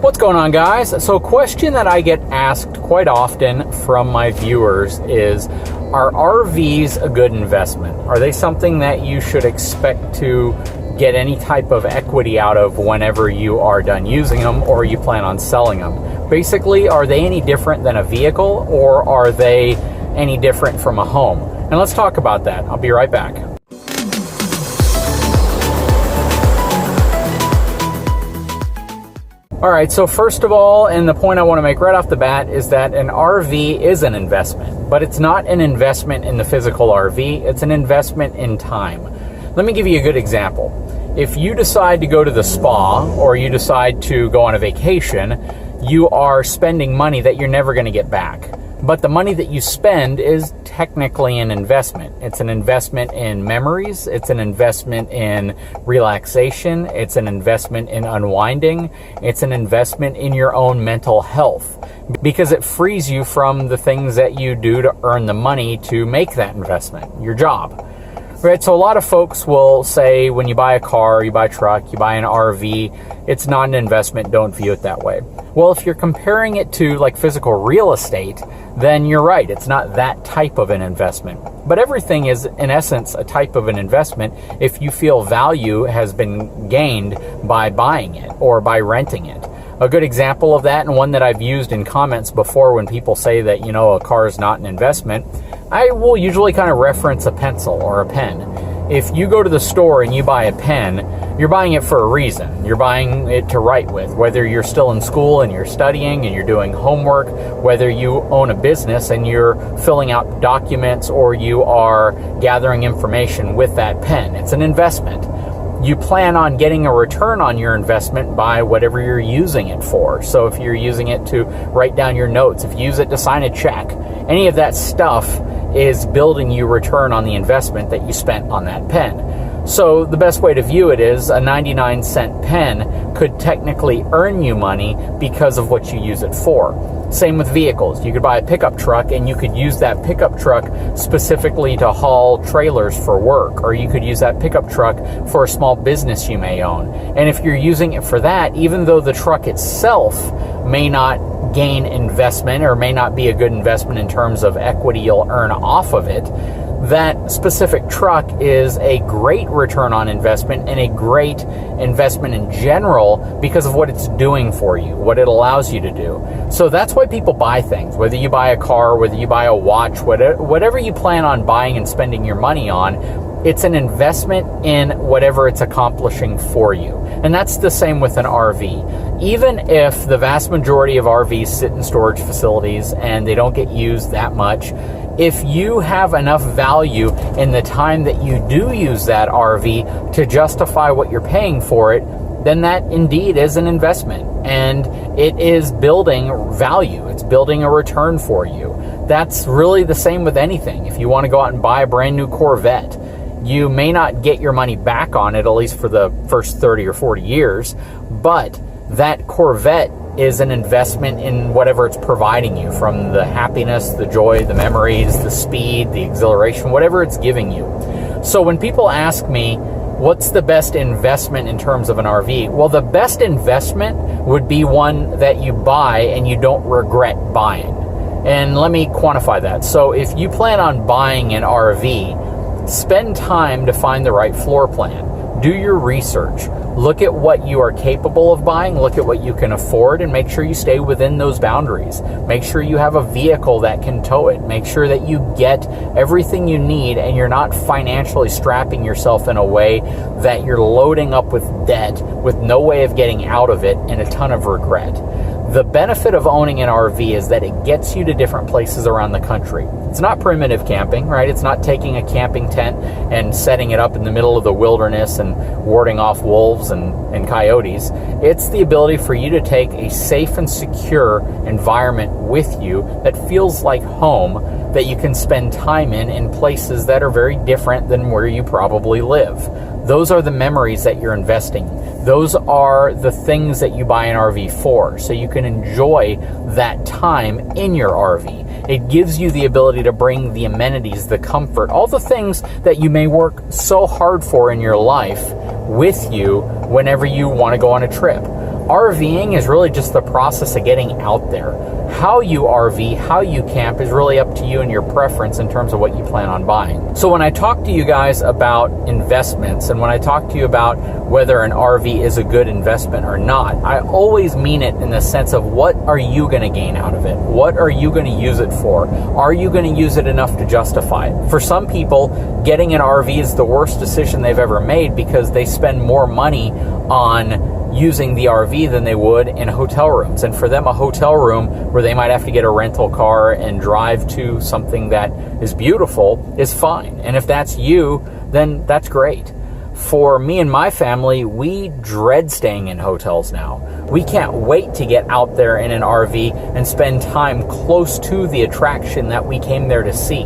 What's going on, guys? So a question that I get asked quite often from my viewers is, are RVs a good investment? Are they something that you should expect to get any type of equity out of whenever you are done using them or you plan on selling them? Basically, are they any different than a vehicle, or are they any different from a home? And let's talk about that. I'll be right back. Alright, so first of all, and the point I want to make right off the bat is that an RV is an investment, but it's not an investment in the physical RV, it's an investment in time. Let me give you a good example. If you decide to go to the spa, or you decide to go on a vacation, you are spending money that you're never going to get back. But the money that you spend is technically an investment. It's an investment in memories. It's an investment in relaxation. It's an investment in unwinding. It's an investment in your own mental health, because it frees you from the things that you do to earn the money to make that investment, your job. Right, so a lot of folks will say when you buy a car, you buy a truck, you buy an RV, it's not an investment, don't view it that way. Well, if you're comparing it to like physical real estate, then you're right, it's not that type of an investment. But everything is, in essence, a type of an investment if you feel value has been gained by buying it or by renting it. A good example of that, and one that I've used in comments before when people say that, a car is not an investment, I will usually kind of reference a pencil or a pen. If you go to the store and you buy a pen, you're buying it for a reason. You're buying it to write with, whether you're still in school and you're studying and you're doing homework, whether you own a business and you're filling out documents or you are gathering information with that pen. It's an investment. You plan on getting a return on your investment by whatever you're using it for. So if you're using it to write down your notes, if you use it to sign a check, any of that stuff is building you return on the investment that you spent on that pen. So the best way to view it is a 99-cent pen could technically earn you money because of what you use it for. Same with vehicles. You could buy a pickup truck and you could use that pickup truck specifically to haul trailers for work, or you could use that pickup truck for a small business you may own. And if you're using it for that, even though the truck itself may not gain investment or may not be a good investment in terms of equity you'll earn off of it, that specific truck is a great return on investment and a great investment in general because of what it's doing for you, what it allows you to do. So that's why people buy things, whether you buy a car, whether you buy a watch, whatever you plan on buying and spending your money on, it's an investment in whatever it's accomplishing for you. And that's the same with an RV. Even if the vast majority of RVs sit in storage facilities and they don't get used that much, if you have enough value in the time that you do use that RV to justify what you're paying for it, then that indeed is an investment. And it is building value. It's building a return for you. That's really the same with anything. If you want to go out and buy a brand new Corvette, you may not get your money back on it, at least for the first 30 or 40 years, but that Corvette is an investment in whatever it's providing you, from the happiness, the joy, the memories, the speed, the exhilaration, whatever it's giving you. So when people ask me, what's the best investment in terms of an RV? Well, the best investment would be one that you buy and you don't regret buying. And let me quantify that. So if you plan on buying an RV, spend time to find the right floor plan. Do your research. Look at what you are capable of buying. Look at what you can afford, and make sure you stay within those boundaries. Make sure you have a vehicle that can tow it. Make sure that you get everything you need and you're not financially strapping yourself in a way that you're loading up with debt with no way of getting out of it and a ton of regret. The benefit of owning an RV is that it gets you to different places around the country. It's not primitive camping, right? It's not taking a camping tent and setting it up in the middle of the wilderness and warding off wolves and coyotes. It's the ability for you to take a safe and secure environment with you that feels like home, that you can spend time in places that are very different than where you probably live. Those are the memories that you're investing in. Those are the things that you buy an RV for, so you can enjoy that time in your RV. It gives you the ability to bring the amenities, the comfort, all the things that you may work so hard for in your life with you whenever you want to go on a trip. RVing is really just the process of getting out there. How you RV, how you camp is really up to you and your preference in terms of what you plan on buying. So when I talk to you guys about investments, and when I talk to you about whether an RV is a good investment or not, I always mean it in the sense of what are you going to gain out of it? What are you going to use it for? Are you going to use it enough to justify it? For some people, getting an RV is the worst decision they've ever made because they spend more money on using the RV than they would in hotel rooms. And for them, a hotel room where they might have to get a rental car and drive to something that is beautiful is fine. And if that's you, then that's great. For me and my family, we dread staying in hotels now. We can't wait to get out there in an RV and spend time close to the attraction that we came there to see.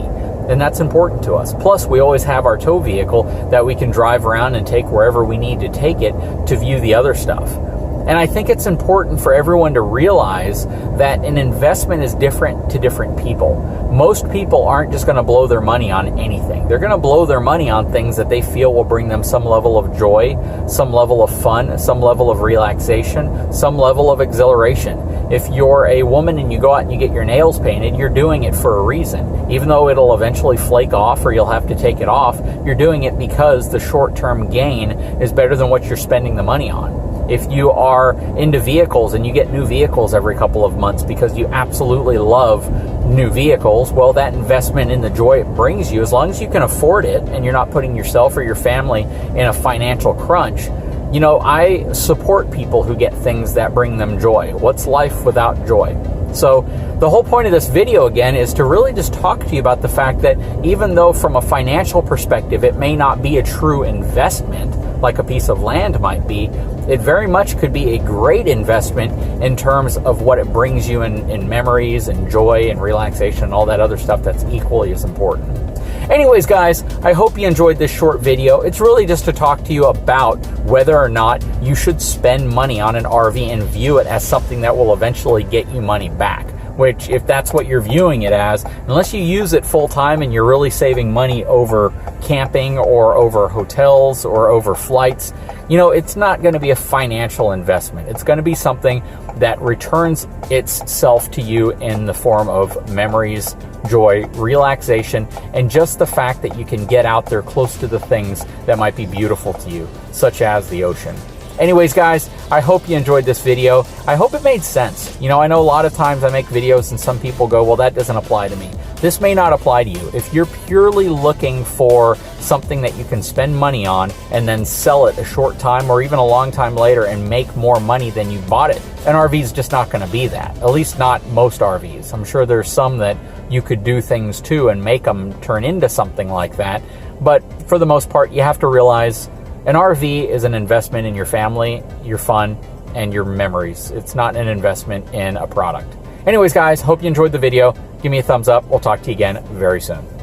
And that's important to us. Plus, we always have our tow vehicle that we can drive around and take wherever we need to take it to view the other stuff. And I think it's important for everyone to realize that an investment is different to different people. Most people aren't just going to blow their money on anything. They're going to blow their money on things that they feel will bring them some level of joy, some level of fun, some level of relaxation, some level of exhilaration. If you're a woman and you go out and you get your nails painted, you're doing it for a reason. Even though it'll eventually flake off or you'll have to take it off, you're doing it because the short-term gain is better than what you're spending the money on. If you are into vehicles and you get new vehicles every couple of months because you absolutely love new vehicles, well, that investment in the joy it brings you, as long as you can afford it and you're not putting yourself or your family in a financial crunch. You know, I support people who get things that bring them joy. What's life without joy? So the whole point of this video, again, is to really just talk to you about the fact that even though from a financial perspective it may not be a true investment like a piece of land might be, it very much could be a great investment in terms of what it brings you in memories and joy and relaxation and all that other stuff that's equally as important. Anyways, guys, I hope you enjoyed this short video. It's really just to talk to you about whether or not you should spend money on an RV and view it as something that will eventually get you money back. Which, if that's what you're viewing it as, unless you use it full time and you're really saving money over camping or over hotels or over flights, you know, it's not going to be a financial investment. It's going to be something that returns itself to you in the form of memories, joy, relaxation, and just the fact that you can get out there close to the things that might be beautiful to you, such as the ocean. Anyways, guys, I hope you enjoyed this video. I hope it made sense. You know, I know a lot of times I make videos and some people go, well, that doesn't apply to me. This may not apply to you. If you're purely looking for something that you can spend money on and then sell it a short time or even a long time later and make more money than you bought it, an RV is just not going to be that. At least not most RVs. I'm sure there's some that you could do things to and make them turn into something like that. But for the most part, you have to realize an RV is an investment in your family, your fun, and your memories. It's not an investment in a product. Anyways, guys, hope you enjoyed the video. Give me a thumbs up. We'll talk to you again very soon.